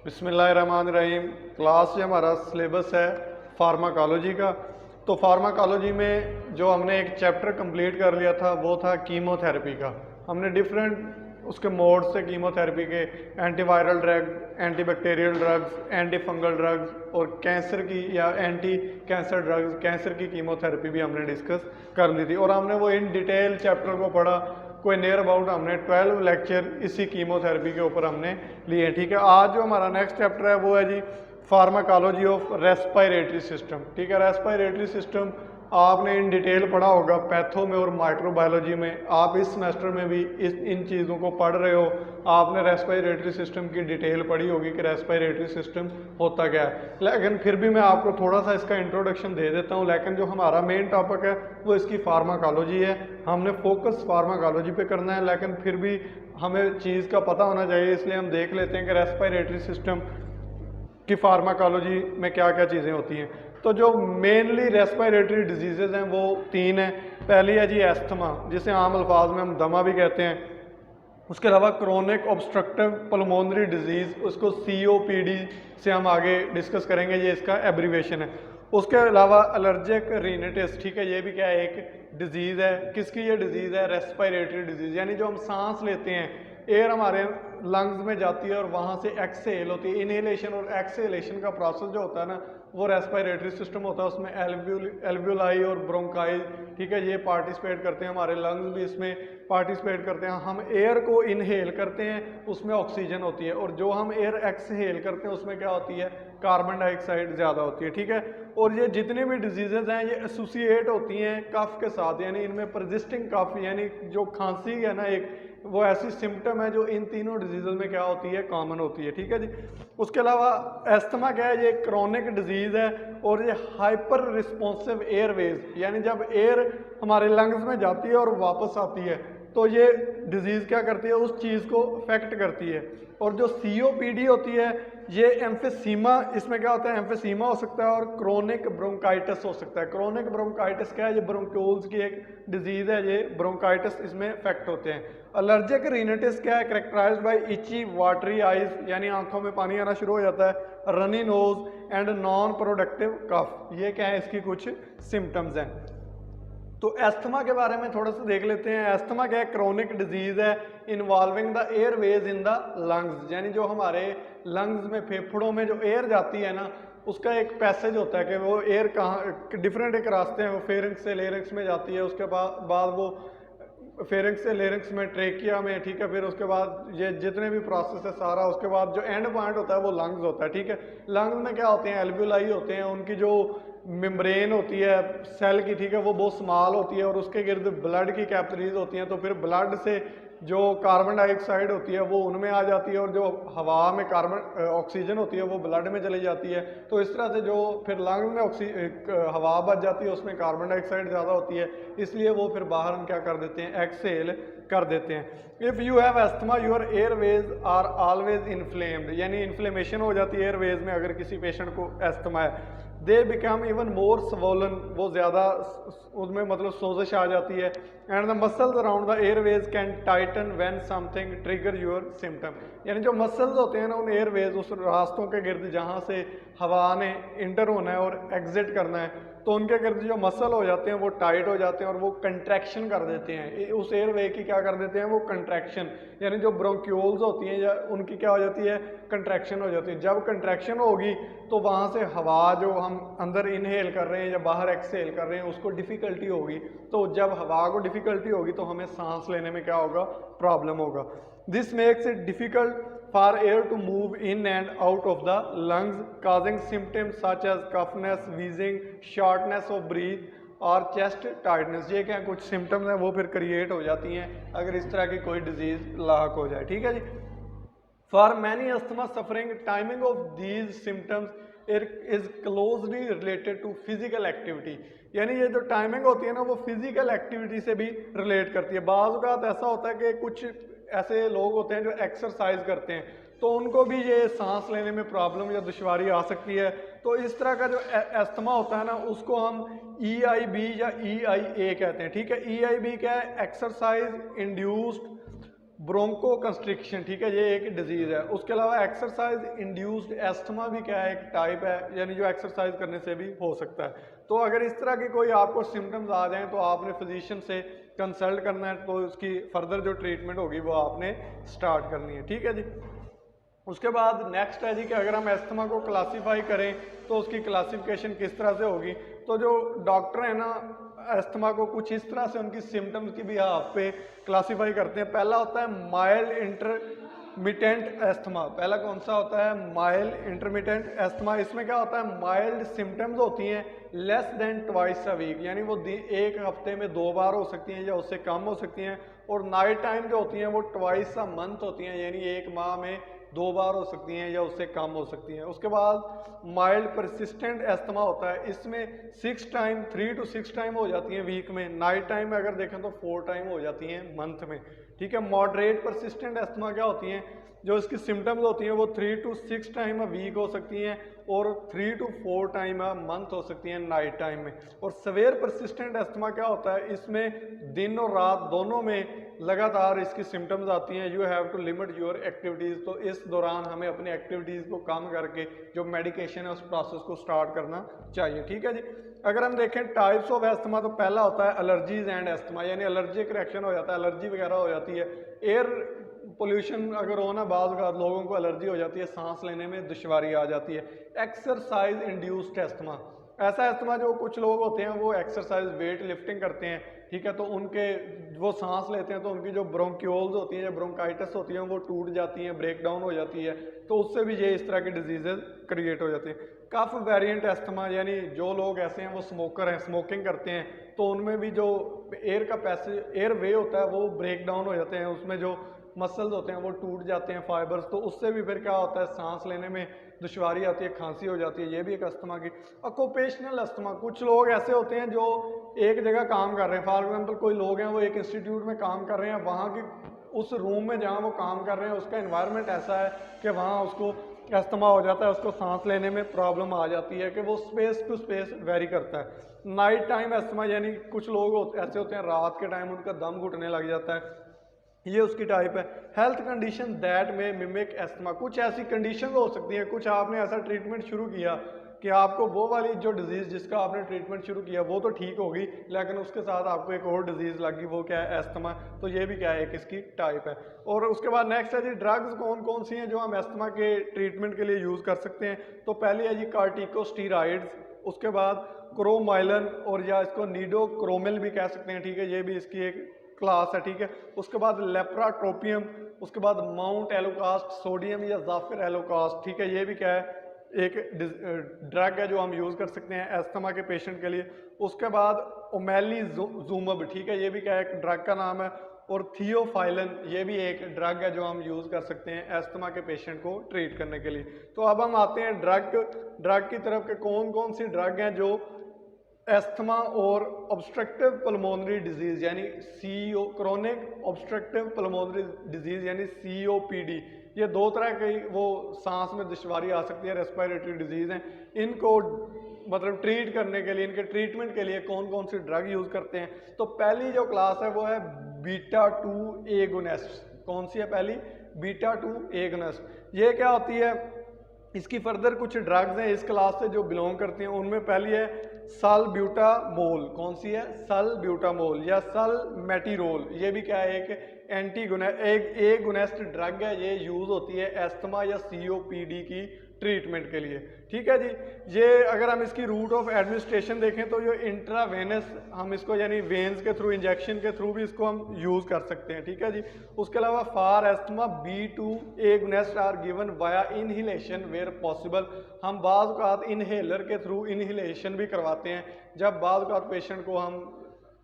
बिस्मिल्लाहिर्रहमानिर्रहीम। क्लास से हमारा सिलेबस है फार्माकोलॉजी का। तो फार्माकोलॉजी में जो हमने एक चैप्टर कंप्लीट कर लिया था वो था कीमोथेरेपी का। हमने डिफरेंट उसके मोड से कीमोथेरेपी के antiviral drug, antibacterial drugs, anti fungal drugs और कैंसर की या एंटी कैंसर ड्रग्स, कैंसर की कीमोथेरेपी भी हमने डिस्कस कर ली थी और हमने वो इन डिटेल चैप्टर को पढ़ा। कोई नियर अबाउट हमने 12 लेक्चर इसी कीमोथेरेपी के ऊपर हमने लिए। ठीक है, आज जो हमारा नेक्स्ट चैप्टर है वो है जी फार्माकोलॉजी ऑफ रेस्पिरेटरी सिस्टम। ठीक है, रेस्पिरेटरी सिस्टम आपने इन डिटेल पढ़ा होगा पैथो में और माइक्रोबायोलॉजी में। आप इस सेमेस्टर में भी इन चीज़ों को पढ़ रहे हो। आपने रेस्पिरेटरी सिस्टम की डिटेल पढ़ी होगी कि रेस्पिरेटरी सिस्टम होता क्या है, लेकिन फिर भी मैं आपको थोड़ा सा इसका इंट्रोडक्शन दे देता हूँ। लेकिन जो हमारा मेन टॉपिक है वो इसकी फार्माकोलॉजी है। हमने फोकस फार्माकोलॉजी पे करना है, लेकिन फिर भी हमें चीज़ का पता होना चाहिए, इसलिए हम देख लेते हैं कि रेस्पिरेटरी सिस्टम की फार्माकोलॉजी में क्या क्या चीज़ें होती हैं। तो जो मेनली रेस्पिरेटरी डिजीज़ेज हैं वो 3 हैं। पहली है जी एस्थमा, जिसे आम अल्फाज में हम दमा भी कहते हैं। उसके अलावा क्रोनिक ऑब्स्ट्रक्टिव पल्मोनरी डिजीज़, उसको COPD से हम आगे डिस्कस करेंगे, ये इसका एब्रीवेशन है। उसके अलावा एलर्जिक रिनिटिस, ठीक है, ये भी क्या है, एक डिजीज़ है। किसकी ये डिजीज़ है? रेस्पिरेटरी डिजीज़, यानी जो हम सांस लेते हैं, एयर हमारे लंग्स में जाती है और वहाँ से एक्सहेल होती है। इनहेलेशन और एक्सहेलेशन का प्रोसेस जो होता है ना वो रेस्पिरेटरी सिस्टम होता है। उसमें एल्व्यूलाई और ब्रोंकाई, ठीक है, ये पार्टिसिपेट करते हैं। हमारे लंग्स भी इसमें पार्टिसिपेट करते हैं। हम एयर को इनहेल करते हैं, उसमें ऑक्सीजन होती है, और जो हम एयर एक्सहेल करते हैं उसमें क्या होती है? कार्बन डाइऑक्साइड ज़्यादा होती है। ठीक है, और ये जितने भी डिजीजेज हैं ये एसोसिएट होती हैं कफ के साथ, यानी इनमें परजिस्टिंग कफ, यानी जो खांसी है ना एक, वो ऐसी सिम्टम है जो इन तीनों डिजीज़ में क्या होती है? कॉमन होती है। ठीक है जी। उसके अलावा एस्थमा क्या है? ये क्रोनिक डिजीज़ है और ये हाइपर रिस्पॉन्सिव एयरवेज, यानी जब एयर हमारे लंग्स में जाती है और वापस आती है तो ये डिजीज़ क्या करती है? उस चीज़ को अफेक्ट करती है। और जो COPD होती है ये एम्फेसीमा, इसमें क्या होता है? एम्फेसीमा हो सकता है और क्रोनिक ब्रोंकाइटिस हो सकता है। क्रोनिक ब्रोंकाइटिस क्या है? ये ब्रोंक्यूल्स की एक डिजीज़ है, ये ब्रोंकाइटिस इसमें अफेक्ट होते हैं। एलर्जिक रिनिटिस क्या है? Characterized by itchy watery eyes, यानी आंखों में पानी आना शुरू हो जाता है, runny nose and non productive cough, ये क्या है? इसकी कुछ सिम्टम्स हैं। तो एस्थमा के बारे में थोड़ा सा देख लेते हैं। एस्थमा क्या है? क्रोनिक डिजीज है involving the Airways in the lungs, यानी जो हमारे लंग्स में, फेफड़ों में जो एयर जाती है ना, उसका एक पैसेज होता है कि वो एयर कहाँ, डिफरेंट एक रास्ते हैं, वो फेरिंक्स से लेरिंक्स में जाती है, उसके बाद वो फेरिंक्स से लेरिंक्स में, ट्रेकिया में, ठीक है, फिर उसके बाद ये जितने भी प्रोसेस है सारा, उसके बाद जो एंड पॉइंट होता है वो लंग्स होता है। ठीक है, लंग्स में क्या होते हैं? एल्व्यूलाई होते हैं, उनकी जो मेम्ब्रेन होती है सेल की, ठीक है, वो बहुत स्मॉल होती है और उसके गिर्द ब्लड की कैपिलरीज होती हैं। तो फिर ब्लड से जो कार्बन डाइऑक्साइड होती है वो उनमें आ जाती है और जो हवा में कार्बन ऑक्सीजन होती है वो ब्लड में चली जाती है। तो इस तरह से जो फिर लंग में हवा बच जाती है उसमें कार्बन डाइऑक्साइड ज़्यादा होती है, इसलिए वो फिर बाहर हम क्या कर देते हैं? एक्सहेल कर देते हैं। If you have asthma your airways are always inflamed, यानी इन्फ्लेमेशन हो जाती है एयरवेज में अगर किसी पेशेंट को एस्थमा है। They become even more swollen, वो ज़्यादा उसमें मतलब सोजिश आ जाती है। And the muscles around the Airways can Titan when something trigger your symptom, यानी जो मसल्स होते हैं ना उन एयरवेज, उस रास्तों के गिर्द जहाँ से हवा ने इंटर होना है और एग्जिट करना है, तो उनके गिर्द जो मसल हो जाते हैं वो टाइट हो जाते हैं और वो कंट्रैक्शन कर देते हैं। उस एयरवे की क्या कर देते हैं? वो कंट्रैक्शन, यानी जो ब्रोंक्यूल्स होती हैं या उनकी क्या हो जाती है? कंट्रैक्शन हो जाती है। जब कंट्रैक्शन होगी तो वहाँ से हवा जो हम अंदर इनहेल कर रहे हैं या बाहर एक्सहेल कर रहे हैं उसको डिफ़िकल्टी होगी। तो जब हवा को डिफ़िकल्टी होगी तो हमें सांस लेने में क्या होगा? प्रॉब्लम होगा। This makes it difficult for air to move in and out of the lungs, causing symptoms such as coughness, wheezing, shortness of breath और chest tightness। ये क्या कुछ सिम्टम्स हैं वो फिर क्रिएट हो जाती हैं अगर इस तरह की कोई डिजीज लाक हो जाए। ठीक है जी। For many asthma suffering timing of these symptoms is closely related to physical activity, यानी ये जो टाइमिंग होती है ना वो फिजिकल एक्टिविटी से भी रिलेट करती है। बाज़ औक़ात ऐसा होता है कि कुछ ऐसे लोग होते हैं जो एक्सरसाइज करते हैं तो उनको भी ये सांस लेने में प्रॉब्लम या दुश्वारी आ सकती है। तो इस तरह का जो एस्थमा होता है ना उसको हम EIB या EIA कहते हैं। ठीक है, EIB क्या है? एक्सरसाइज इंड्यूस्ड ब्रोंको कंस्ट्रिक्शन, ठीक है, ये एक डिजीज है। उसके अलावा एक्सरसाइज इंड्यूस्ड एस्थमा भी क्या है, एक टाइप है, यानी जो एक्सरसाइज करने से भी हो सकता है। तो अगर इस तरह के कोई आपको सिम्टम्स आ जाएं तो आपने फिजिशियन से कंसल्ट करना है, तो उसकी फर्दर जो ट्रीटमेंट होगी वो आपने स्टार्ट करनी है, ठीक है जी। उसके बाद नेक्स्ट है जी कि अगर हम एस्थमा को क्लासीफाई करें तो उसकी क्लासिफिकेशन किस तरह से होगी। तो जो डॉक्टर है ना एस्थमा को कुछ इस तरह से उनकी सिम्टम्स की भी आप पे क्लासीफाई करते हैं। पहला होता है माइल्ड इंटरमिटेंट एस्थमा। पहला कौन सा होता है, माइल्ड इंटरमिटेंट एस्थमा। इसमें क्या होता है, माइल्ड सिम्टम्स होती हैं less than twice a week, यानी वो एक हफ्ते में 2 बार हो सकती हैं या उससे कम हो सकती हैं। और नाइट टाइम जो होती हैं वो ट्वाइस अ मंथ होती हैं, यानी एक माह में 2 बार हो सकती हैं या उससे कम हो सकती हैं। उसके बाद माइल्ड परसिस्टेंट एस्थमा होता है, इसमें 3 to 6 टाइम हो जाती हैं वीक में। नाइट टाइम में अगर देखें तो 4 टाइम हो जाती हैं मंथ में, ठीक है। मॉडरेट परसिस्टेंट एस्थमा क्या होती हैं, जो इसकी सिम्टम्स होती हैं वो 3 to 6 टाइम अ वीक हो सकती हैं और 3 to 4 टाइम अ मंथ हो सकती हैं नाइट टाइम में। और सवेयर परसिस्टेंट एस्थमा क्या होता है, इसमें दिन और रात दोनों में लगातार इसकी सिम्टम्स आती हैं। You have to limit your activities, तो इस दौरान हमें अपनी एक्टिविटीज़ को कम करके जो मेडिकेशन है उस प्रोसेस को स्टार्ट करना चाहिए, ठीक है जी। अगर हम देखें टाइप्स ऑफ एस्थमा, तो पहला होता है एलर्जीज एंड एस्थमा, यानी एलर्जिक रिएक्शन हो जाता है, एलर्जी वगैरह हो जाती है। एयर पोल्यूशन अगर हो ना, बाज़ लोगों को एलर्जी हो जाती है, सांस लेने में दुश्वारी आ जाती है। एक्सरसाइज इंड्यूस्ड एस्थमा, ऐसा एस्थमा जो कुछ लोग होते हैं वो एक्सरसाइज वेट लिफ्टिंग करते हैं, ठीक है, तो उनके वो सांस लेते हैं तो उनकी जो ब्रोंक्यूल्स होती हैं या ब्रोंकाइटिस होती हैं वो टूट जाती हैं, ब्रेक डाउन हो जाती है, तो उससे भी ये इस तरह की डिजीजेज क्रिएट हो जाती हैं। कफ वेरिएंट एस्थमा, यानी जो लोग ऐसे हैं वो स्मोकर हैं, स्मोकिंग करते हैं, तो उनमें भी जो एयर का पैसेज एयर वे होता है वो ब्रेक डाउन हो जाते हैं, उसमें जो मसल्स होते हैं वो टूट जाते हैं, फाइबर्स, तो उससे भी फिर क्या होता है, सांस लेने में दुश्वारी आती है, खांसी हो जाती है, ये भी एक अस्थमा की। ऑक्यूपेशनल अस्थमा, कुछ लोग ऐसे होते हैं जो एक जगह काम कर रहे हैं, फॉर एग्जांपल कोई लोग हैं वो एक इंस्टीट्यूट में काम कर रहे हैं, वहाँ की उस रूम में जहाँ वो काम कर रहे हैं उसका एनवायरनमेंट ऐसा है कि वहाँ उसको अस्थमा हो जाता है, उसको सांस लेने में प्रॉब्लम आ जाती है कि वो स्पेस टू स्पेस वेरी करता है। नाइट टाइम अस्थमा, यानी कुछ लोग ऐसे होते हैं रात के टाइम उनका दम घुटने लग जाता है, ये उसकी टाइप है। हेल्थ कंडीशन दैट में मिमिक एस्थमा, कुछ ऐसी कंडीशन हो सकती हैं, कुछ आपने ऐसा ट्रीटमेंट शुरू किया कि आपको वो वाली जो डिजीज़ जिसका आपने ट्रीटमेंट शुरू किया वो तो ठीक होगी, लेकिन उसके साथ आपको एक और डिजीज़ लगी, वो क्या है, एस्थमा, तो ये भी क्या है, एक इसकी टाइप है। और उसके बाद नेक्स्ट है जी ड्रग्स कौन कौन सी हैं जो हम एस्थमा के ट्रीटमेंट के लिए यूज़ कर सकते हैं। तो पहली है जी कार्टिकोस्टीराइड्स, उसके बाद क्रोमाइलन, और या इसको नीडोक्रोमिल भी कह सकते हैं, ठीक है, ये भी इसकी एक क्लास है, ठीक है। उसके बाद लेप्राट्रोपियम, उसके बाद माउंट एलोकास्ट सोडियम या जाफिर एलोकास्ट, ठीक है, ये भी क्या है, एक ड्रग है जो हम यूज़ कर सकते हैं एस्थमा के पेशेंट के लिए। उसके बाद ओमेलिजुमब, ठीक है, ये भी क्या है, एक ड्रग का नाम है। और थियोफाइलन, ये भी एक ड्रग है जो हम यूज़ कर सकते हैं एस्थमा के पेशेंट को ट्रीट करने के लिए। तो अब हम आते हैं ड्रग की तरफ के कौन कौन सी ड्रग हैं जो एस्थमा और ऑब्स्ट्रक्टिव पल्मोनरी डिजीज़ यानी CO chronic obstructive pulmonary disease यानी सीओपीडी, ये दो तरह की वो सांस में दुश्वारी आ सकती है, रेस्पिरेटरी डिजीज़ हैं। इनको मतलब ट्रीट करने के लिए, इनके ट्रीटमेंट के लिए कौन कौन सी ड्रग यूज़ करते हैं। तो पहली जो क्लास है वो है बीटा-2 एगोनिस्ट। कौन सी है पहली, बीटा-2 एगोनिस्ट। ये क्या होती है, इसकी फर्दर कुछ ड्रग्स हैं इस क्लास से जो बिलोंग करती हैं, उनमें पहली है सल्ब्यूटामोल। कौन सी है, सल्ब्यूटामोल या सल्मेटिरोल, ये भी क्या है, एक एगोनिस्ट ड्रग है, ये यूज़ होती है एस्थमा या सीओपीडी की ट्रीटमेंट के लिए, ठीक है जी। ये अगर हम इसकी रूट ऑफ एडमिनिस्ट्रेशन देखें तो ये इंट्रावेनस, हम इसको यानी वेन्स के थ्रू, इंजेक्शन के थ्रू भी इसको हम यूज़ कर सकते हैं, ठीक है जी। उसके अलावा for asthma B2 agonist are given via inhalation where possible, हम बाज़ औक़ात इनहेलर के थ्रू इनहिलेशन भी करवाते हैं, जब बाज़ औक़ात पेशेंट को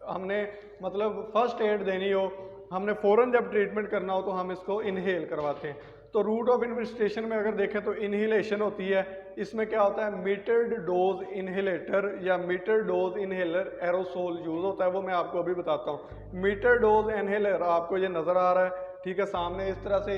हमने मतलब फर्स्ट एड देनी हो, हमने फ़ौरन जब ट्रीटमेंट करना हो तो हम इसको इनहेल करवाते हैं। तो रूट ऑफ एडमिनिस्ट्रेशन में अगर देखें तो इनहिलेशन होती है, इसमें क्या होता है, मीटर्ड डोज इनहेलेटर या meter dose inhaler aerosol use होता है, वो मैं आपको अभी बताता हूँ। मीटर डोज इनहेलर आपको ये नज़र आ रहा है, ठीक है, सामने इस तरह से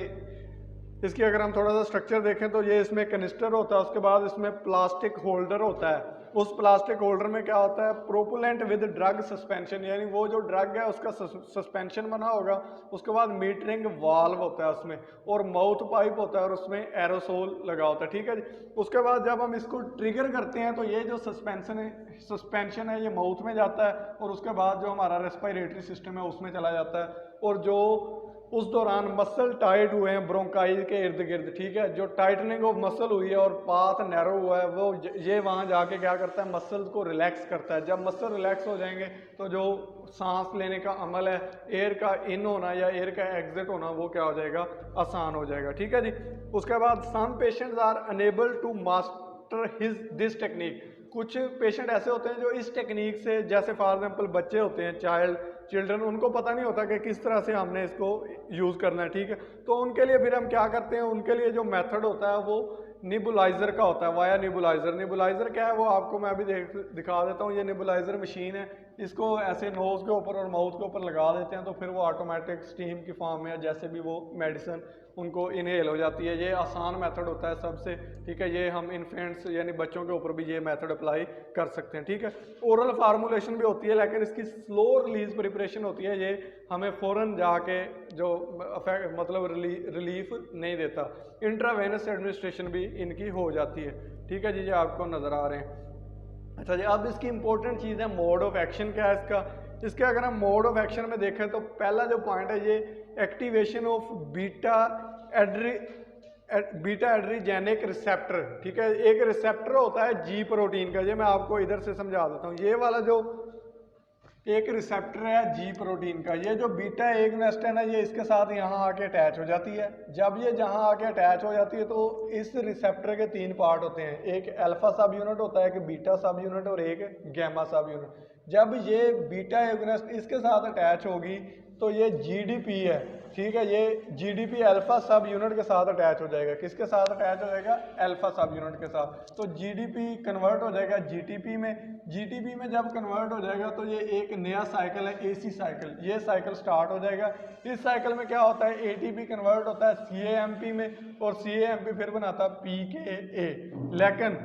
इसकी अगर हम थोड़ा सा स्ट्रक्चर देखें तो ये इसमें कनिस्टर होता है, उसके बाद इसमें प्लास्टिक होल्डर होता है। उस प्लास्टिक होल्डर में क्या होता है, प्रोपुलेंट विद ड्रग सस्पेंशन, यानी वो जो ड्रग है उसका सस्पेंशन बना होगा। उसके बाद मीटरिंग वाल्व होता है उसमें, और माउथ पाइप होता है, और उसमें एरोसोल लगा होता है, ठीक है जी। उसके बाद जब हम इसको ट्रिगर करते हैं तो ये जो सस्पेंशन है ये माउथ में जाता है, और उसके बाद जो हमारा रेस्पिरेटरी सिस्टम है उसमें चला जाता है। और जो उस दौरान मसल टाइट हुए हैं ब्रोंकाई के इर्द गिर्द, ठीक है, जो टाइटनिंग ऑफ मसल हुई है और पाथ नैरो हुआ है, वो ये वहाँ जाके क्या करता है, मसल्स को रिलैक्स करता है। जब मसल रिलैक्स हो जाएंगे तो जो सांस लेने का अमल है, एयर का इन होना या एयर का एग्जिट होना, वो क्या हो जाएगा, आसान हो जाएगा, ठीक है जी। उसके बाद some patients are unable to master this technique. कुछ पेशेंट ऐसे होते हैं जो इस टेक्निक से, जैसे फॉर एग्जांपल बच्चे होते हैं, चिल्ड्रन, उनको पता नहीं होता कि किस तरह से हमने इसको यूज़ करना है, ठीक है। तो उनके लिए फिर हम क्या करते हैं, उनके लिए जो मेथड होता है वो निबुलाइजर का होता है, वाया निबुलाइजर। निबुलाइजर क्या है वो आपको मैं अभी दिखा देता हूँ। ये निबुलाइजर मशीन है, इसको ऐसे नोज के ऊपर और माउथ के ऊपर लगा देते हैं तो फिर वो ऑटोमेटिक स्टीम की फॉर्म में, जैसे भी वो मेडिसिन उनको इनहेल हो जाती है। ये आसान मेथड होता है सबसे, ठीक है। ये हम इन्फेंट्स यानी बच्चों के ऊपर भी ये मेथड अप्लाई कर सकते हैं, ठीक है। ओरल फार्मूलेशन भी होती है, लेकिन इसकी स्लो रिलीज प्रिपरेशन होती है। ये हमें फ़ौरन जाके जो मतलब रिलीफ नहीं देता। इंट्रावेनस एडमिनिस्ट्रेशन भी इनकी हो जाती है, ठीक है जी, ये आपको नज़र आ रहे हैं। अच्छा जी, अब इसकी इंपॉर्टेंट चीज़ है मोड ऑफ एक्शन क्या है इसका। इसके अगर हम मोड ऑफ एक्शन में देखें तो पहला जो पॉइंट है ये एक्टिवेशन ऑफ बीटा एड्रीजेनिक रिसेप्टर, ठीक है। एक रिसेप्टर होता है जी प्रोटीन का, ये मैं आपको इधर से समझा देता हूँ। ये वाला जो एक रिसेप्टर है जी प्रोटीन का, ये जो बीटा एगोनिस्ट है ना, ये इसके साथ यहाँ आके अटैच हो जाती है। जब ये जहाँ आके अटैच हो जाती है तो इस रिसेप्टर के 3 पार्ट होते हैं, एक अल्फा सब यूनिट होता है, एक बीटा सब यूनिट और एक गैमा सब यूनिट। जब ये बीटा एगोनिस्ट इसके साथ अटैच होगी तो ये जीडीपी है, ठीक है, ये जीडीपी अल्फा सब यूनिट के साथ अटैच हो जाएगा। किसके साथ अटैच हो जाएगा, अल्फा सब यूनिट के साथ। तो जीडीपी कन्वर्ट हो जाएगा जीटीपी में। जीटीपी में जब कन्वर्ट हो जाएगा तो ये एक नया साइकिल है, एसी साइकिल, ये साइकिल स्टार्ट हो जाएगा। इस साइकिल में क्या होता है, एटीपी कन्वर्ट होता है सीएएमपी में, और सीएएमपी फिर बनाता है पीकेए। लेकिन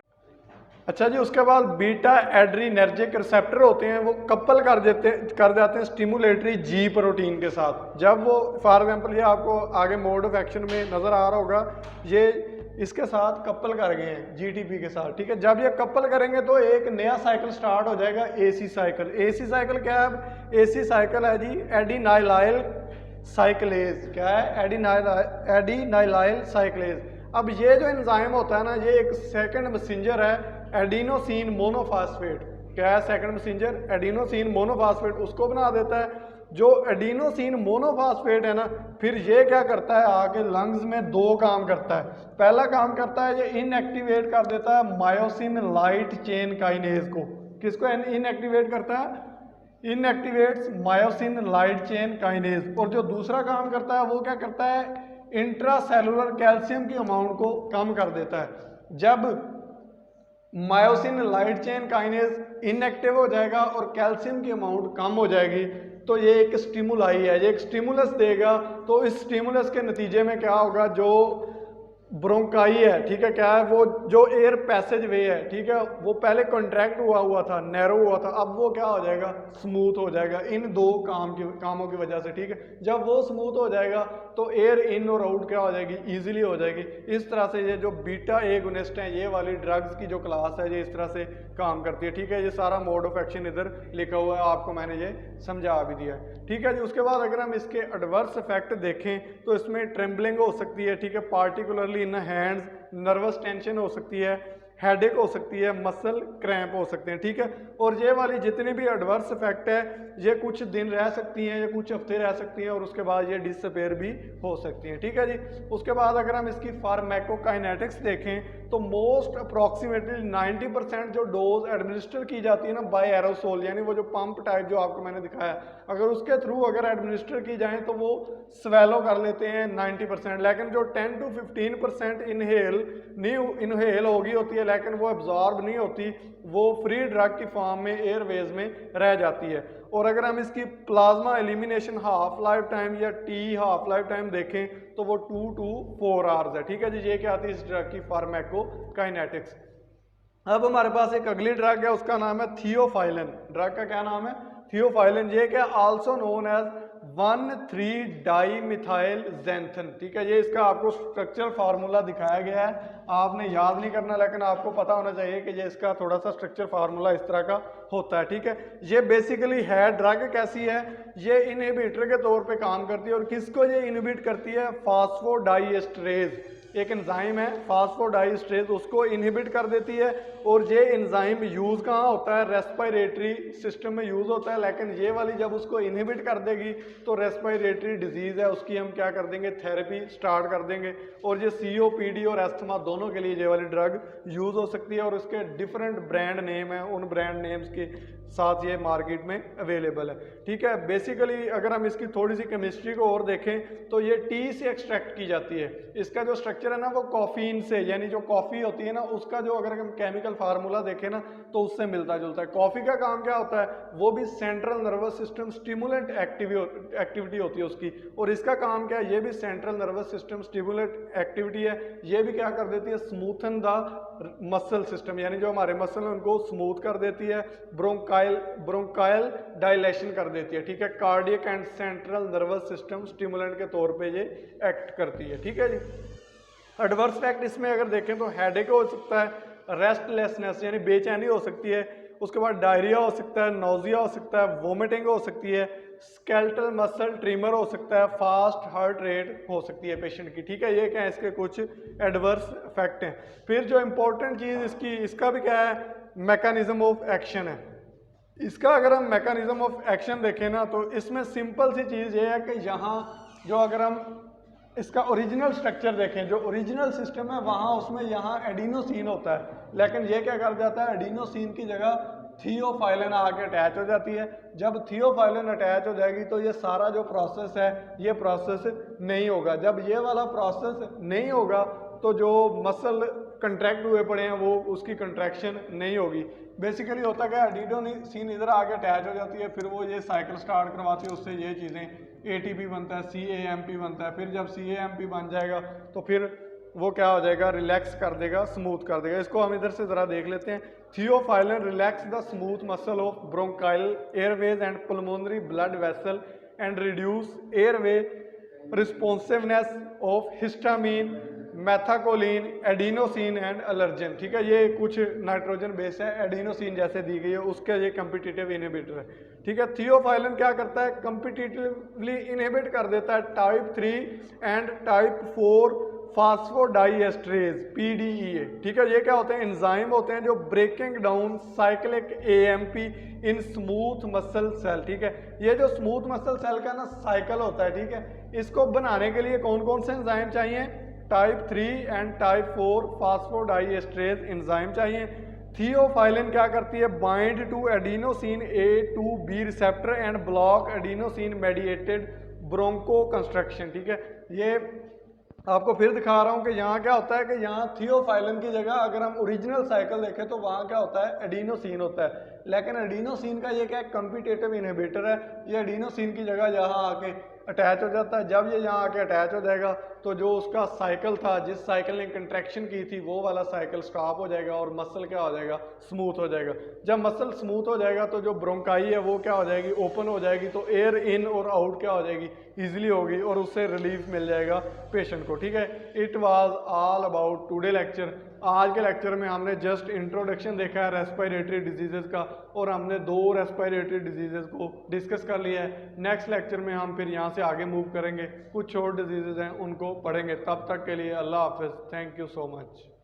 अच्छा जी, उसके बाद बीटा एड्रीनर्जिक रिसेप्टर होते हैं, वो कपल कर जाते हैं स्टिमुलेटरी जी प्रोटीन के साथ। जब वो फॉर एग्जांपल ये आपको आगे मोड ऑफ एक्शन में नज़र आ रहा होगा, ये इसके साथ कपल कर गए हैं जीटीपी के साथ, ठीक है। जब ये कपल करेंगे तो एक नया साइकिल स्टार्ट हो जाएगा, एसी साइकिल। एसी साइकिल क्या है, एसी साइकिल है जी एडिनाइलाइल साइक्लेज। क्या है, एडिनाइलाइल साइक्लेज। अब ये जो एंजाइम होता है ना, ये एक सेकंड मैसेंजर है एडिनोसिन मोनोफास्फेट। क्या है सेकंड मैसेंजर, एडिनोसिन मोनोफास्फेट, उसको बना देता है। जो एडिनोसिन मोनोफास्फेट है ना, फिर ये क्या करता है, आगे लंग्स में 2 काम करता है। पहला काम करता है, ये इनएक्टिवेट कर देता है मायोसिन लाइट चेन काइनेज को। किसको इनएक्टिवेट करता है, inactivates myosin light chain kinase. और जो दूसरा काम करता है वो क्या करता है, इंट्रासेलुलर कैल्शियम की अमाउंट को कम कर देता है। जब myosin light chain kinase inactive हो जाएगा और कैल्शियम की अमाउंट कम हो जाएगी, तो ये एक स्टिमुलाई है, ये एक स्टिमुलस देगा। तो इस स्टिमुलस के नतीजे में क्या होगा, जो ब्रोंकाई है, ठीक है, क्या है, वो जो एयर पैसेज वे है, ठीक है, वो पहले कॉन्ट्रैक्ट हुआ था, नैरो हुआ था, अब वो क्या हो जाएगा, स्मूथ हो जाएगा, इन 2 कामों की वजह से, ठीक है। जब वो स्मूथ हो जाएगा तो एयर इन और आउट क्या हो जाएगी, इजीली हो जाएगी। इस तरह से ये जो बीटा एगोनिस्ट हैं, ये वाली ड्रग्स की जो क्लास है, ये इस तरह से काम करती है, ठीक है। ये सारा मोड ऑफ एक्शन इधर लिखा हुआ है, आपको मैंने ये समझा भी दिया है, ठीक है जी। उसके बाद अगर हम इसके एडवर्स इफेक्ट देखें तो इसमें ट्रेम्बलिंग हो सकती है, ठीक है, particularly in hands, nervous tension हो सकती है, हेडेक हो सकती है, मसल क्रैम्प हो सकते हैं, ठीक है। और ये वाली जितनी भी एडवर्स इफेक्ट है, ये कुछ दिन रह सकती हैं, ये कुछ हफ्ते रह सकती हैं, और उसके बाद ये डिसअपेयर भी हो सकती हैं, ठीक है जी। उसके बाद अगर हम इसकी फार्माकोकाइनेटिक्स देखें तो मोस्ट अप्रॉक्सीमेटली 90% जो डोज एडमिनिस्टर की जाती है ना बाय एरोसोल, यानी वो जो पंप टाइप जो आपको मैंने दिखाया, अगर उसके थ्रू अगर एडमिनिस्टर की जाए तो वो स्वेलो कर लेते हैं 90%। लेकिन जो 10 to 15% इनहेल होगी होती है, लेकिन वो एब्जॉर्ब नहीं होती, वो फ्री ड्रग की फॉर्म में एयरवेज में रह जाती है। और अगर हम इसकी plasma elimination half life time या टी हाफ लाइफ टाइम देखें तो वो 2 to 4 आवर्स है। ठीक है जी, ये क्या आती है इस ड्रग की फार्माकोकाइनेटिक्स। अब हमारे पास एक अगली ड्रग है, उसका नाम है थियोफाइलिन। ड्रग का क्या नाम है? थियोफाइलिन। ये क्या, आल्सो नोन एज 1,3-डाईमिथाइल-ज़ैंथन। ठीक है, ये इसका आपको स्ट्रक्चरल फार्मूला दिखाया गया है, आपने याद नहीं करना, लेकिन आपको पता होना चाहिए कि ये इसका थोड़ा सा स्ट्रक्चर फार्मूला इस तरह का होता है। ठीक है, ये बेसिकली है ड्रग कैसी है, ये इनहिबिटर के तौर पे काम करती है। और किसको ये इनहिबिट करती है? फास्फोडाइएस्टरेज, एक एंजाइम है फास्फोडाइएस्टरेज, उसको इनहिबिट कर देती है। और ये एंजाइम यूज कहाँ होता है? रेस्पिरेटरी सिस्टम में यूज होता है। लेकिन ये वाली जब उसको इनहिबिट कर देगी तो रेस्पिरेटरी डिजीज है, उसकी हम क्या कर देंगे? थेरेपी स्टार्ट कर देंगे। और ये COPD और अस्थमा दोनों के लिए ये वाली ड्रग यूज हो सकती है। और उसके डिफरेंट ब्रांड नेम है, उन ब्रांड नेम्स के साथ ये मार्केट में अवेलेबल है। ठीक है, बेसिकली अगर हम इसकी थोड़ी सी केमिस्ट्री को और देखें तो ये टी से एक्सट्रैक्ट की जाती है। इसका जो स्ट्रक्चर है ना वो कॉफीन से, यानी जो कॉफ़ी होती है ना उसका जो अगर हम केमिकल फार्मूला देखें ना तो उससे मिलता जुलता है। कॉफ़ी का काम क्या होता है? वो भी central nervous system stimulant activity होती है उसकी। और इसका काम क्या है? ये भी central nervous system stimulant activity है। ये भी क्या कर देती है? स्मूथन द मसल सिस्टम, यानी जो हमारे मसल है उनको स्मूथ कर देती है। ब्रोंकाइल डायलेशन कर देती है। ठीक है, cardiac and central nervous system stimulant के तौर पे ये एक्ट करती है। ठीक है जी। एडवर्स फैक्ट इसमें अगर देखें तो हेडेक हो सकता है, रेस्टलेसनेस यानी बेचैनी हो सकती है, उसके बाद डायरिया हो सकता है, नोजिया हो सकता है, वोमिटिंग हो सकती है, स्केलेटल मसल ट्रिमर हो सकता है, फास्ट हार्ट रेट हो सकती है पेशेंट की। ठीक है, ये क्या है इसके कुछ एडवर्स फैक्ट हैं। फिर जो इम्पोर्टेंट चीज़ इसका भी क्या है? मैकेनिज्म ऑफ एक्शन है इसका। अगर हम मैकेनिज्म ऑफ एक्शन देखें ना तो इसमें सिंपल सी चीज़ ये है कि यहाँ जो अगर हम इसका ओरिजिनल स्ट्रक्चर देखें, जो ओरिजिनल सिस्टम है वहाँ उसमें यहाँ एडिनोसिन होता है, लेकिन ये क्या कर जाता है? एडिनोसिन की जगह थियोफाइलिन आके अटैच हो जाती है। जब थियोफाइलिन अटैच हो जाएगी तो ये सारा जो प्रोसेस है ये प्रोसेस नहीं होगा। जब ये वाला प्रोसेस नहीं होगा तो जो मसल कंट्रैक्ट हुए पड़े हैं वो उसकी कंट्रैक्शन नहीं होगी। बेसिकली होता क्या है? एडिनोसिन इधर आके अटैच हो जाती है, फिर वो ये साइकिल स्टार्ट करवाती है, उससे ये चीज़ें ATP बनता है, CAMP बनता है। फिर जब CAMP बन जाएगा तो फिर वो क्या हो जाएगा? रिलैक्स कर देगा, स्मूथ कर देगा। इसको हम इधर से ज़रा देख लेते हैं। Theophylline relax the smooth muscle of bronchial airways and pulmonary blood vessel and reduce airway responsiveness of histamine, methacholine, adenosine and allergen. ठीक है, ये कुछ नाइट्रोजन बेस है, एडिनोसिन जैसे दी गई है उसके ये कम्पिटिटिव इनहिबिटर है। ठीक है, थियोफाइलिन क्या करता है? कम्पिटिटिवली इनहिबिट कर देता है टाइप 3 एंड टाइप 4 फास्फोडाइएस्टरेज PDEA। ठीक है, ये क्या होते हैं? एंजाइम होते हैं जो breaking down cyclic AMP in smooth muscle cell. ठीक है, ये जो स्मूथ मसल सेल का ना साइकिल होता है, ठीक है, इसको बनाने के लिए कौन कौन से एंजाइम चाहिए? Type 3 and type 4 phosphodiesterase enzyme चाहिए। थियोफाइलिन क्या करती है? Bind to adenosine A to B receptor and block adenosine mediated bronchoconstriction. ठीक है, ये आपको फिर दिखा रहा हूँ कि यहाँ क्या होता है कि यहाँ थियोफाइलिन की जगह अगर हम ओरिजिनल साइकिल देखें तो वहाँ क्या होता है? एडिनोसिन होता है। लेकिन एडिनोसिन का ये क्या कम्पिटिटिव इनहिबिटर है, ये एडिनोसिन की जगह यहाँ आके अटैच हो जाता है। जब ये यहाँ आके अटैच हो जाएगा तो जो उसका साइकिल था, जिस साइकिल ने कंट्रैक्शन की थी, वो वाला साइकिल स्टॉप हो जाएगा और मसल क्या हो जाएगा? स्मूथ हो जाएगा। जब मसल स्मूथ हो जाएगा तो जो ब्रोंकाई है वो क्या हो जाएगी? ओपन हो जाएगी। तो एयर इन और आउट क्या हो जाएगी? ईजिली होगी और उससे रिलीफ मिल जाएगा पेशेंट को। ठीक है, it was all about today lecture. आज के लेक्चर में हमने जस्ट इंट्रोडक्शन देखा है रेस्पिरेटरी डिजीजेज का, और हमने 2 रेस्पिरेटरी डिजीजेज को डिस्कस कर लिया है। नेक्स्ट लेक्चर में हम फिर यहाँ से आगे मूव करेंगे, कुछ और डिजीजेज हैं उनको पढ़ेंगे। तब तक के लिए अल्लाह हाफिज़। Thank you so much.